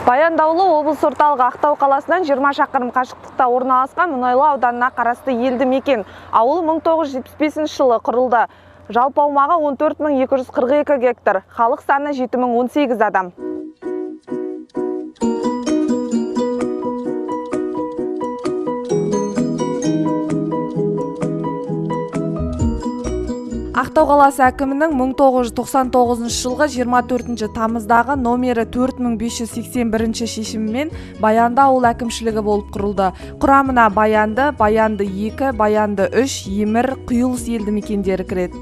Баяндаулы облыс орталығы Ақтау қаласынан 20 шақырым қашықтықта орналасқан Мұнайлы ауданына қарасты елді мекен. Ауыл 1975 жылы құрылды. Жалпы аумағы 14.242 гектар. Халық саны 7018 адам. Ақтау қаласы әкімінің 1999 жылғы 24 тамыздағы номері 4581 шешімімен Баянды ауыл әкімшілігі болып құрылды. Құрамына Баянды, Баянды 2, Баянды 3, Емір, Құйылыс елді мекендері кіреді.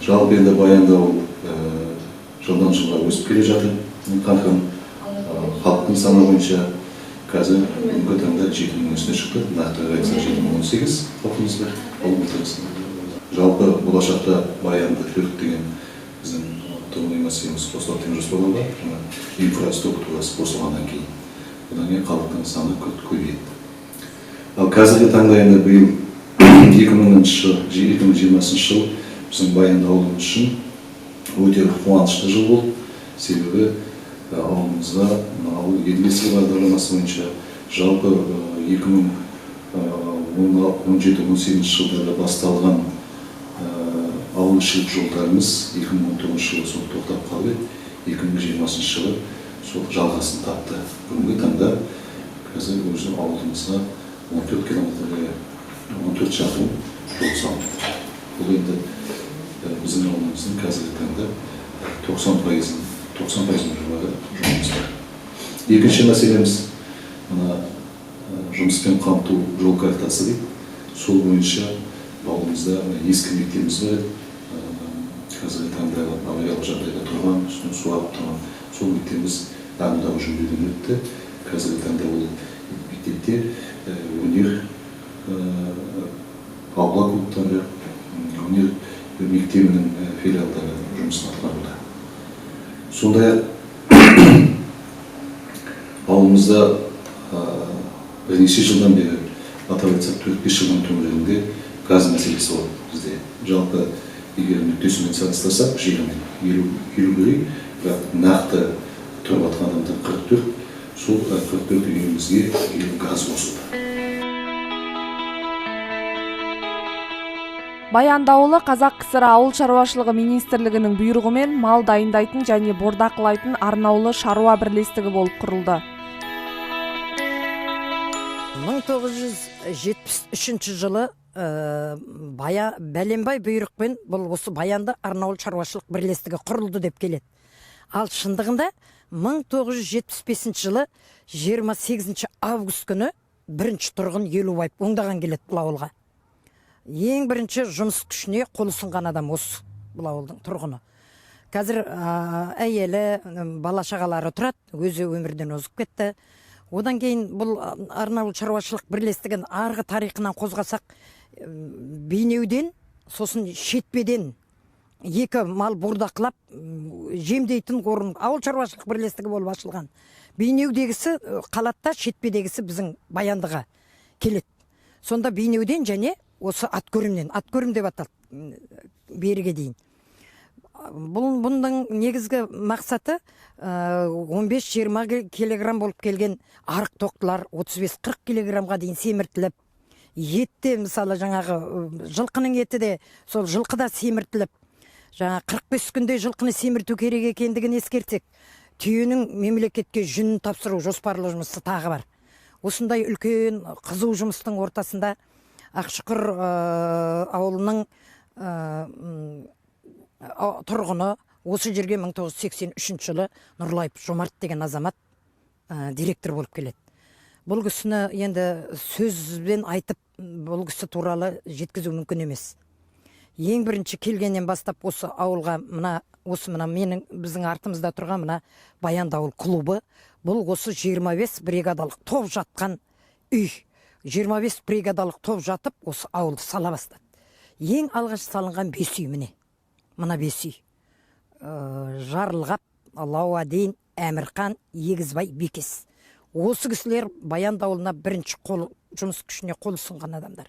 Жалпы енді Баянды ауыл жылдан жылға өсіп келе жатыр. Халықтың саны бойынша қазір бүгінгі таңда 7000 үстіне шықты. Нақты айтсақ 7018 халқымыз бар. Жалпы болашақта Баянды төрт деген біздің тұрғын үй мәселеміз қосылады деген жоспар бар. Инфраструктурасы қосылғаннан кейін. Одан кейін халықтың саны көбейеді. Ал қазіргі таңда енді биыл 2020 жыл біздің Баянды ауылы үшін өте қуанышты жыл болды. Себебі ауылымызда ауыл елбасы бағдарламасы бойынша жалпы 2017-18 жылдарда басталған ауыл ішілік жолдарымыз 2019 жылы сол тоқтап қалды. 2020 жылы сол жалғасын тапты. Бүгінгі таңда қазір өзі ауылымызға 14 километрге 14 шақырым жол салынды. Бұл енді біздің ауылымыздың қазіргі таңда 90% жоғары жолымыз бар. Екінші мәселеміз жұмыспен қамту жол картасы дейді. Сол бойынша ауылымызда ескі мектебіміз бар. Қазіргі таңда авариялық жағдайда тұрған, үстін су ағып тұрған сол мектебіміз дамудағы жөндеуден өтті. Қазіргі таңда ол мектепте өнер аула клубтары, өнер мектебінің филиалдары жұмысын атқаруда. Сондай ауылымызда бірнеше жылдан бері, атап айтсақ 4-5 жылдан төңірегінде газ мәселесі бар бізде. Жалпы егер нүктесімен салыстырсақ 50 керек, бірақ нақты тұрып атқан адамдар 44, сол 44 үйімізге газ қосылды. Баянды ауылы Қазақ КСР ауыл шаруашылығы министрлігінің бұйрығымен мал дайындайтын және бордақылайтын арнаулы шаруа бірлестігі болып құрылды. 1973 жылы бәленбай бұйрықпен бұл осы Баянды арнаулы шаруашылық бірлестігі құрылды деп келеді. Ал шындығында 1975 жылы 28 август күні бірінші тұрғын Елубаев оңдаған келеді бұл ауылға. Ең бірінші жұмыс күшіне қол ұсынған адам осы бұл ауылдың тұрғыны. Қазір әйелі, бала шағалары тұрады, өзі өмірден озып кетті. Одан кейін бұл арнаулы шаруашылық бірлестігін арғы тарихынан қозғасақ, бейнеуден, сосын шетпеден екі мал бордақылап жемдейтін орын ауыл шаруашылық бірлестігі болып ашылған. Бейнеудегісі қалатта, шетпедегісі біздің Баяндыға келеді. Сонда бейнеуден және осы аткөрім деп аталды беріге дейін. Бұның негізгі мақсаты 15-20 килограмм болып келген арық тоқтылар 35-40 килограммға дейін семіртіліп, етте мысалы жаңағы жылқының еті де сол жылқыда семіртіліп, жаңа 45 күнде жылқыны семірту керек екендігін ескертсек, түйенің мемлекетке жүнін тапсыру жоспарлы жұмысы тағы бар. Осындай үлкен қызу жұмыстың ортасында Ақшұқыр ауылының тұрғыны осы жерге 1983 жылы Нұрлайып Жомарт деген азамат директор болып келеді. Бұл кісіні енді сөзбен айтып, бұл кісі туралы жеткізу мүмкін емес. Ең бірінші келгеннен бастап осы ауылға біздің артымызда тұрған Баянды ауыл клубы, бұл осы 25 бригадалық топ жатқан үй. 25 бригадалық топ жатып, осы ауылды сала бастады. Ең алғаш салынған 5 үй міне. Мына 5 үй. Жарылғап, Лауадин, Әмірқан, Егізбай, Бекес. Осы кісілер Баянды ауылына бірінші жұмыс күшіне қол ұсынған адамдар.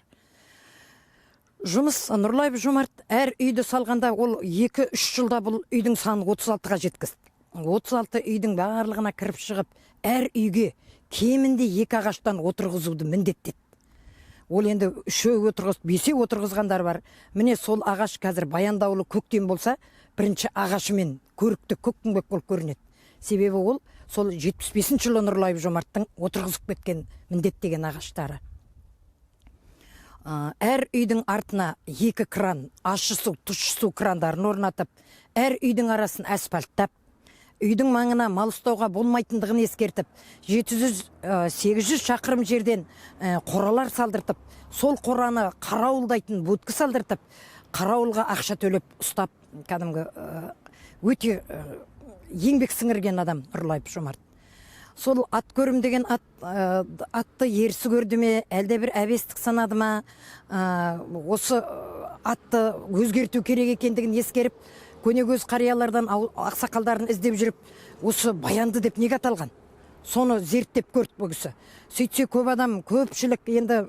Жұмыс Нұрлайып Жомарт әр үйді салғанда ол 2-3 жылда бұл үйдің санын 36-ға жеткізді. 36 үйдің барлығына кіріп шығып, әр үйге кемінде 2 ағаштан отырғызуды міндеттеді. Ол енді 3 отырғызып, 5 отырғызғандар бар. Міне сол ағаш қазір Баяндаулы көктем болса, бірінші ағашымен көрікті көкпеңбек болып көрінеді. Себебі ол сол 75 жылы Нұрлайып Жомарттың отырғызып кеткен міндеттеген ағаштары. Әр үйдің артына 2 кран, ащы су, тұщы су крандарын орнатып, әр үйдің арасын асфальттап, үйдің маңына мал ұстауға болмайтындығын ескертіп, 700-800 шақырым жерден қоралар салдыртып, сол қораны қарауылдайтын будка салдыртып, қарауылға ақша төлеп ұстап, кәдімгі өте еңбек сіңірген адам Нұрлайып Жомарт. Сол ат көрім деген атты ерсі көрді ме, әлде бір әбестік санады ма, осы атты өзгерту керек екендігін ескеріп, көнегөз қариялардан ақсақалдарын іздеп жүріп, осы Баянды деп неге аталған? Соны зерттеп көрді бұл кісі. Сөйтсе көп адам, көпшілік енді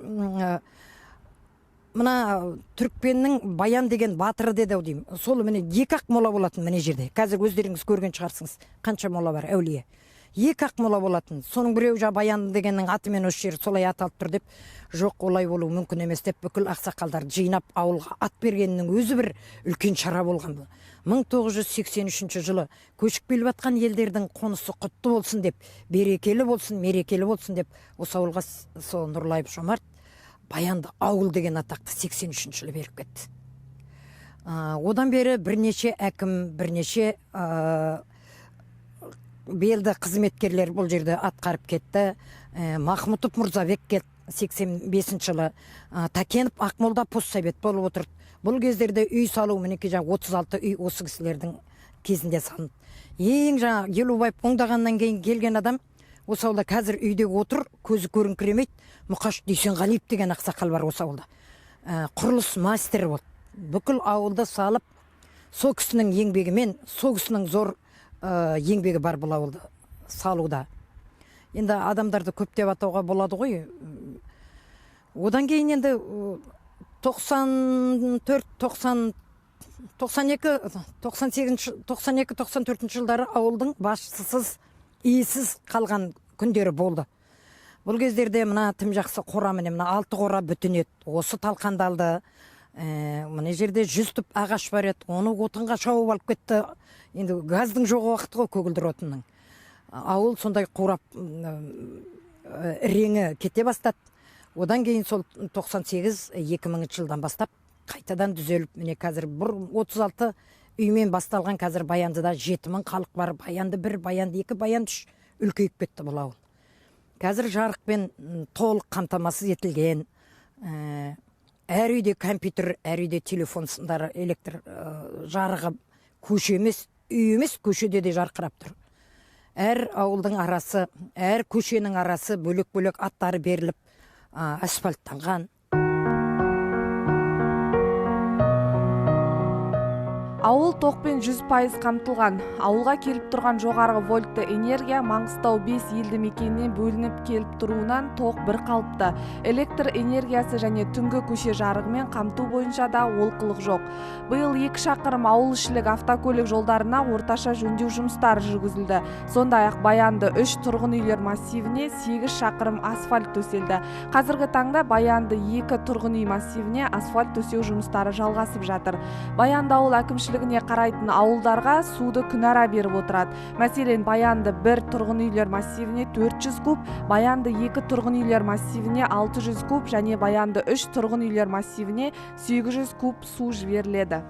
мына түрікпеннің Баян деген батыры деді ау деймін. Сол міне 2 мола болатын міне жерде. Қазір өздеріңіз көрген шығарсыңыз, қанша мола бар әулие. 2 мола болатын. Соның біреу Баян дегеннің атымен осы жер солай аталып тұр деп, жоқ олай болу мүмкін емес деп бүкіл ақсақалдарды жинап ауылға ат бергеннің өзі бір үлкен шара болған бұл. 1983 жылы көшіп келіп жатқан елдердің қонысы құтты болсын деп, берекелі болсын, мерекелі болсын деп, осы ауылға сол Нұрлайып Жомарт Баянды ауыл деген атақты 83 жылы беріп кетті. Одан бері бірнеше әкім, бірнеше белді қызметкерлер бұл жерде атқарып кетті. Махмұтов Мұрзабек келді 85 жылы. Такенов Ақмолда постсовет болып отырды. Бұл кездерде үй салу мінеке 36 үй осы кісілердің кезінде салынды. Ең Елубаев оңдағаннан кейін келген адам осы ауылда қазір үйде отыр, көзі көріңкіремейді. Мұқаш Дүйсенғалиев деген ақсақал бар осы ауылда. Құрылыс мастері болды. Бүкіл ауылды салып, сол кісінің еңбегімен, сол кісінің зор еңбегі бар бұл ауылды салуда. Енді адамдарды көптеп атауға болады ғой. Одан кейін енді 92-94 жылдары ауылдың басшысыз, иесіз қалған күндері болды. Бұл кездерде мына тым жақсы қора, міне 6 қора бүтін еді. Осы талқандалды. Мына жерде 100 түп ағаш бар еді. Оны отынға шауып алып кетті. Енді газдың жоғы уақыты ғой көгілдір отынның. Ауыл сондай қурап реңі кете бастады. Одан кейін сол 98-2000 жылдан бастап қайтадан түзеліп, міне қазір 36 үймен басталған қазір Баяндыда 7000 халық бар. Баянды 1, Баянды 2, Баянды 3 үлкейіп кетті бұл ауыл. Қазір жарықпен толық қамтамасыз етілген. Әр үйде компьютер, әр үйде телефон сындары, электр жарығы, көше емес, үй емес, көшеде де жарқырап тұр. Әр ауылдың арасы, әр көшенің арасы бөлек-бөлек аттары беріліп, асфальттанған. Ауыл тоқпен 100% қамтылған. Ауылға келіп тұрған жоғарғы вольтты энергия Маңғыстау 5 елді мекенінен бөлініп келіп тұруынан тоқ бір қалыпты. Электр энергиясы және түнгі көше жарығымен қамту бойынша да олқылық жоқ. Биыл 2 шақырым ауыл ішілік автокөлік жолдарына орташа жөндеу жұмыстары жүргізілді. Сондай-ақ Баянды 3 тұрғын үйлер массивіне 8 шақырым асфальт төселді. Қазіргі таңда Баянды 2 тұрғын үй массивіне асфальт төсеу жұмыстары жалғасып жатыр. Баянды ауыл әкімшілігіне қарайтын ауылдарға суды күнара беріп отырады. Мәселен, Баянды 1 тұрғын үйлер массивіне 400 куб, Баянды 2 тұрғын үйлер массивіне 600 куб және Баянды 3 тұрғын үйлер массивіне 800 куб су жіберіледі.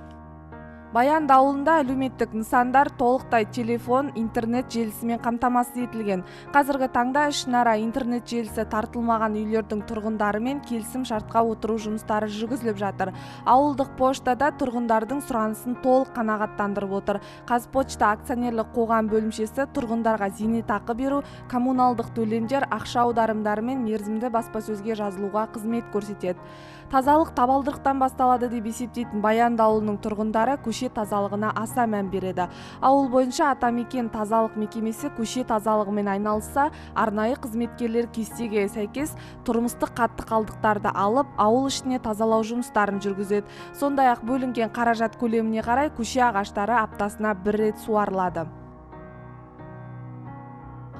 Баянды ауылында әлеуметтік нысандар толықтай телефон, интернет желісімен қамтамасыз етілген. Қазіргі таңда ішінара интернет желісі тартылмаған үйлердің тұрғындарымен келісім шартқа отыру жұмыстары жүргізіліп жатыр. Ауылдық поштада тұрғындардың сұранысын толық қанағаттандырып отыр. Қазпочта акционерлік қоғам бөлімшесі тұрғындарға зейнетақы беру, коммуналдық төлемдер, ақша аударымдары мен мерзімді баспасөзге жазылуға қызмет көрсетеді. Тазалық табалдырықтан басталады деп есептейтін Баянды ауылының тұрғындары көше тазалығына аса мән береді. Ауыл бойынша Атамекен тазалық мекемесі көше тазалығымен айналысса, арнайы қызметкерлер кестеге сәйкес тұрмыстық қатты қалдықтарды алып, ауыл ішіне тазалау жұмыстарын жүргізеді. Сондай-ақ бөлінген қаражат көлеміне қарай көше ағаштары аптасына 1 рет суарылады.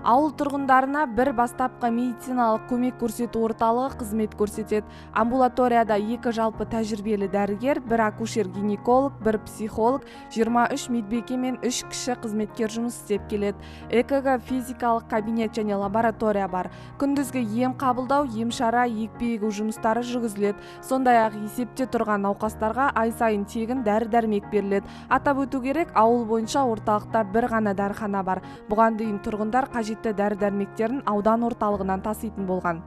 Ауыл тұрғындарына бір бастапқы медициналық көмек көрсету орталығы қызмет көрсетеді. Амбулаторияда 2 жалпы тәжірибелі дәрігер, 1 акушер-гинеколог, 1 психолог, 23 медбике мен 3 кіші қызметкер жұмыс істеп келеді. ЭКГ, физикалық кабинет және лаборатория бар. Күндізгі ем қабылдау, емшара, екпе егу жұмыстары жүргізіледі. Сондай-ақ есепте тұрған науқастарға ай сайын тегін дәрі-дәрмек беріледі. Атап өту керек, ауыл бойынша орталықта бір ғана дәріхана бар. Бұған дейін тұрғындар қажетті дәрі-дәрмектерін аудан орталығынан таситын болған.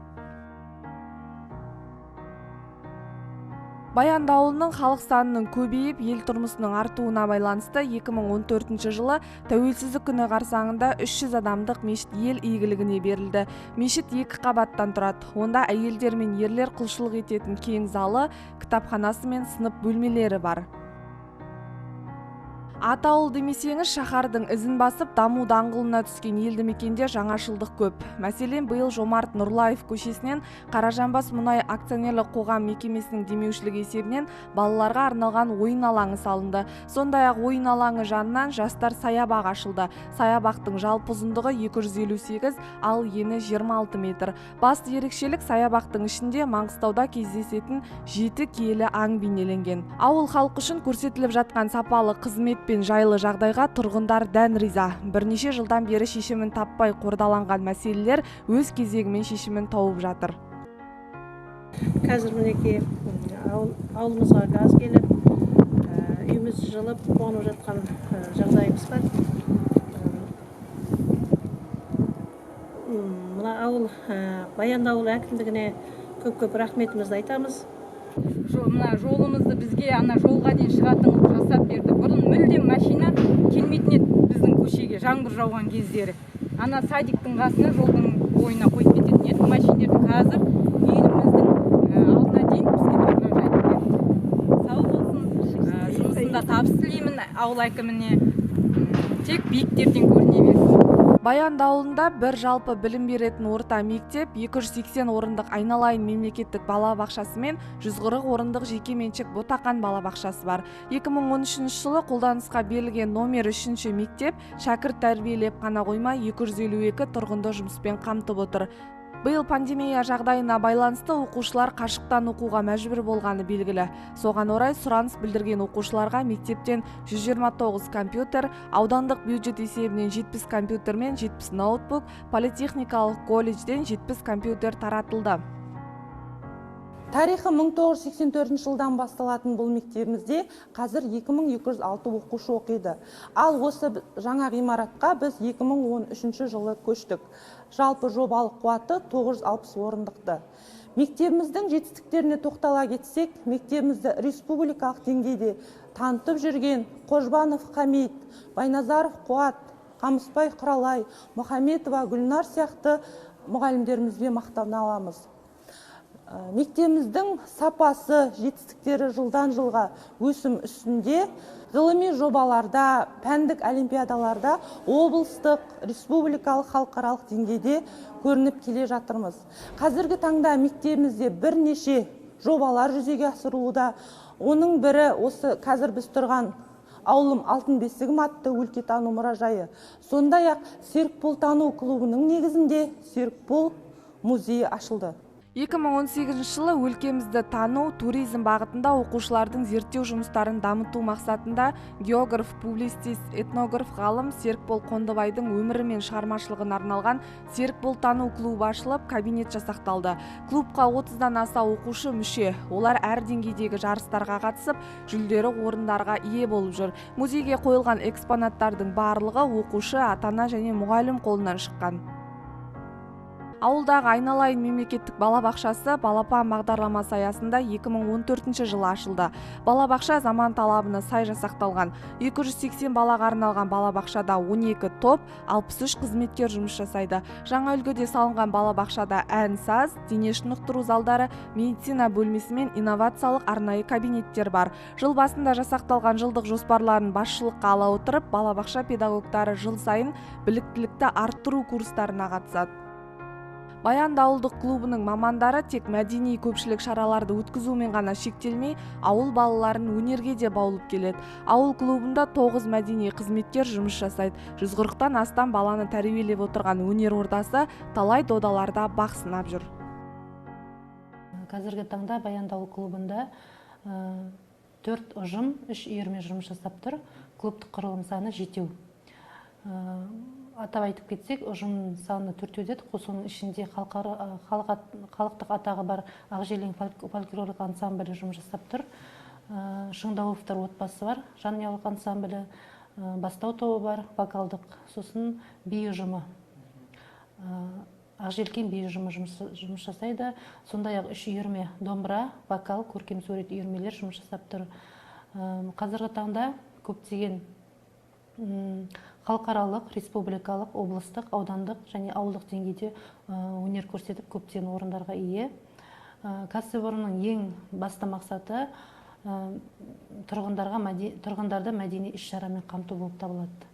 Баянды ауылының халық санының көбейіп, ел тұрмысының артуына байланысты 2014 жылы тәуелсіздік күні қарсаңында 300 адамдық мешіт ел игілігіне берілді. Мешіт 2 қабаттан тұрады. Онда әйелдер мен ерлер құлшылық ететін кең залы, кітапханасы мен сынып бөлмелері бар. Атауыл демесеңіз, шаһардың ізін басып, даму даңғылына түскен елді мекенде жаңашылдық көп. Мәселен, биыл Жомарт Нұрлаев көшесінен Қаражанбас мұнай акционерлік қоғам мекемесінің демеушілігі есебінен балаларға арналған ойын алаңы салынды. Сондай-ақ ойын алаңы жанынан жастар саябақ ашылды. Саябақтың жалпы ұзындығы 258, ал ені 26 метр. Басты ерекшелік саябақтың ішінде Маңғыстауда кездесетін 7 киелі аң бейнеленген. Ауыл халқы үшін көрсетіліп жатқан сапалы қызмет пен жайлы жағдайға тұрғындар дән риза. Бірнеше жылдан бері шешімін таппай қордаланған мәселелер өз кезегімен шешімін тауып жатыр. Қазір мінекей ауылымызға газ келіп, үйіміз жылып, қуанып жатқан жағдайымыз бар. Мына ауыл, Баянды ауыл әкімдігіне көп-көп рахметімізді айтамыз. Мына жолымызды бізге ана жолға дейін шығатын жасап берді. Бұрын мүлдем машина келмейтін еді біздің көшеге жаңбыр жауған кездері. Ана садиктың қасына жолдың бойына қойып кететін еді машиналарды. Қазір үйіміздің алдына дейін бізге тұрған жайып берді. Сау болсын, жұмысында табыс тілеймін ауыл әкіміне. Тек биіктерден көріне берсін. Баянды ауылында бір жалпы білім беретін орта мектеп, 280 орындық айналайын мемлекеттік балабақшасы мен 140 орындық жеке меншік Ботақан балабақшасы бар. 2013 жылы қолданысқа берілген номер 3 мектеп шәкірт тәрбиелеп қана қоймай 252 тұрғынды жұмыспен қамтып отыр. Биыл пандемия жағдайына байланысты оқушылар қашықтан оқуға мәжбүр болғаны белгілі. Соған орай сұраныс білдірген оқушыларға мектептен 129 компьютер, аудандық бюджет есебінен 70 компьютер мен 70 ноутбук, политехникалық колледжден 70 компьютер таратылды. Тарихы 1984 жылдан басталатын бұл мектебімізде қазір 2206 оқушы оқиды. Ал осы жаңа ғимаратқа біз 2013 жылы көштік. Жалпы жобалық қуаты 960 орындықты. Мектебіміздің жетістіктеріне тоқтала кетсек, мектебімізді республикалық деңгейде танытып жүрген Қожбанов Хамит, Байназаров Қуат, Қамысбай Құралай, Мұхаметова Гүлнар сияқты мұғалімдерімізбен мақтана аламыз. Мектебіміздің сапасы, жетістіктері жылдан жылға өсім үстінде, ғылыми жобаларда, пәндік олимпиадаларда, облыстық, республикалық, халықаралық деңгейде көрініп келе жатырмыз. Қазіргі таңда мектебімізде бірнеше жобалар жүзеге асырылуда. Оның бірі осы қазір біз тұрған ауылым алтын бесігім атты өлкетану мұражайы. Сондай-ақ серікболтану клубының негізінде серікбол музейі ашылды. 2018 жылы өлкемізді тану, туризм бағытында оқушылардың зерттеу жұмыстарын дамыту мақсатында географ, публицист, этнограф, ғалым Серікбол Қондыбайдың өмірі мен шығармашылығына арналған Серікболтану клубы ашылып, кабинет жасақталды. Клубқа 30-дан аса оқушы мүше. Олар әр деңгейдегі жарыстарға қатысып, жүлделі орындарға ие болып жүр. Музейге қойылған экспонаттардың барлығы оқушы, ата-ана және мұғалім қолынан шыққан. Ауылдағы айналайын мемлекеттік балабақшасы балапан бағдарламасы аясында 2014 жылы ашылды. Балабақша заман талабына сай жасақталған. 280 балаға арналған балабақшада 12 топ, 63 қызметкер жұмыс жасайды. Жаңа үлгіде салынған балабақшада ән, саз, дене шынықтыру залдары, медицина бөлмесі мен инновациялық арнайы кабинеттер бар. Жыл басында жасақталған жылдық жоспарларын басшылыққа ала отырып, балабақша педагогтары жыл сайын біліктілікті арттыру курстарына қатысады. Баянды ауылдық клубының мамандары тек мәдени көпшілік шараларды өткізумен ғана шектелмей, ауыл балаларын өнерге де баулып келеді. Ауыл клубында 9 мәдени қызметкер жұмыс жасайды. 140-тан астам баланы тәрбиелеп отырған өнер ордасы талай додаларда бақ сынап жүр. Қазіргі таңда Баянды ауыл клубында 4 ұжым, 3 үйірме жұмыс жасап тұр. Клубтық құрылым саны 7. Атап айтып кетсек, ұжым саны 4 өтеді. Соның ішінде халықтық атағы бар Ақжелең фольклорлық ансамблі жұмыс жасап тұр. Шыңдауовтар отбасы бар, жанұялық ансамблі, бастау тобы бар, вокалдық, сосын би ұжымы. Ақжелкен би ұжымы жұмыс жасайды. Сондай-ақ 3 үйірме домбыра, вокал, көркем сурет үйірмелер жұмыс жасап тұр. Қазіргі таңда көптеген халықаралық, республикалық, облыстық, аудандық және ауылдық деңгейде өнер көрсетіп көптеген орындарға ие. Кәсіпорынның ең басты мақсаты тұрғындарды мәдени іс-шарамен қамту болып табылады.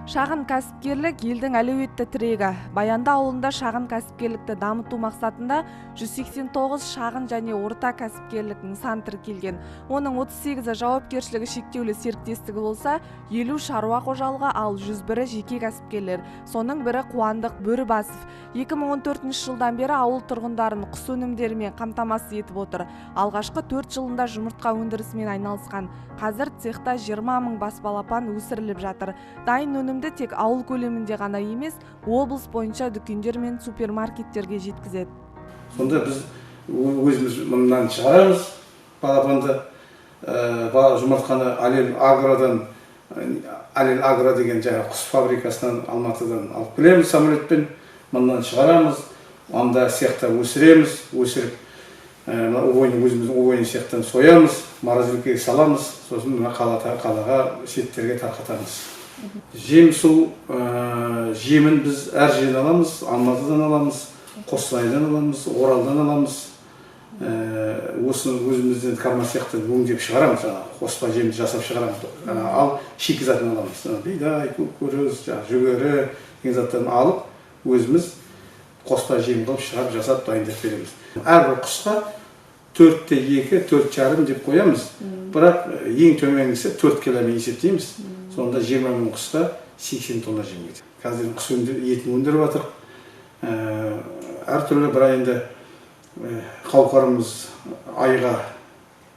Шағын кәсіпкерлік елдің әлеуетті тірегі. Баянды ауылында шағын кәсіпкерлікті дамыту мақсатында 189 шағын және орта кәсіпкерлік нысан тіркелген. Оның 38-і жауапкершілігі шектеулі серіктестігі болса, 50 шаруа қожалығы, ал 101-і жеке кәсіпкерлер. Соның бірі Қуандық Бөрібасов. 2014 жылдан бері ауыл тұрғындарын құс өнімдерімен қамтамасыз етіп отыр. Алғашқы 4 жылында жұмыртқа өндірісімен айналысқан. Қазір цехта 20 мың бас балапан өсіріліп жатыр. Дайын өнімді тек ауыл көлемінде ғана емес, облыс бойынша дүкендер мен супермаркеттерге жеткізеді. Сонда біз өзіміз мындан шығарамыз балапанды, жұмыртқаны Алел Агро деген жаңа құс фабрикасынан Алматыдан алып келеміз самолетпен, мындан шығарамыз, анда цехта өсіреміз, өсіріп өзіміздің ойын цехтан соямыз, морозилкеге саламыз, сосын қалаға сеттерге тарқатамыз. Жем-су жемін біз әр жерден аламыз, Алматыдан аламыз, Қостанайдан аламыз, Оралдан аламыз. Осы өзімізден кармасияқтан өңдеп шығарамыз, қоспа жемді жасап шығарамыз. Ал шикізатын аламыз. Бидай, көкөніс, жүгері, деген заттарын алып, өзіміз қоспа жем қылып шығарып жасап дайындап береміз. Әрбір құсқа 4-те 2, 4,5 деп қоямыз. Бірақ ең төменгісі 4 киломен есептейміз. Сонда 20 мың құсқа 80 тонна жем кетеді. Қазір құс етін өндіріп жатыр. Әртүрлі бір айында қауқарымыз айға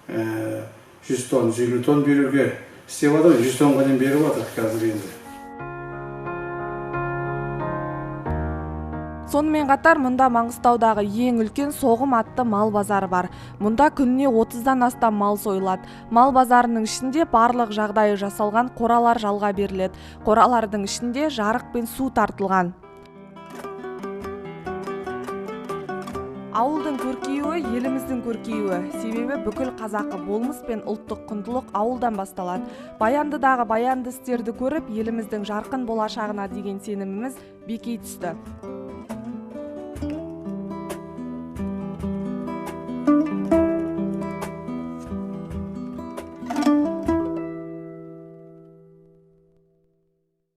100 тонн, 150 тонн беруге істеп жатыр, 100 тоннға дейін беріп жатыр қазір енді. Сонымен қатар мұнда Маңғыстаудағы ең үлкен Соғым атты мал базары бар. Мұнда күніне 30-дан астам мал сойылады. Мал базарының ішінде барлық жағдайы жасалған қоралар жалға беріледі. Қоралардың ішінде жарық пен су тартылған. Ауылдың көркеюі еліміздің көркеюі. Себебі бүкіл қазақы болмыс пен ұлттық құндылық ауылдан басталады. Баяндыдағы баянды істерді көріп, еліміздің жарқын болашағына деген сеніміміз бекей түсті.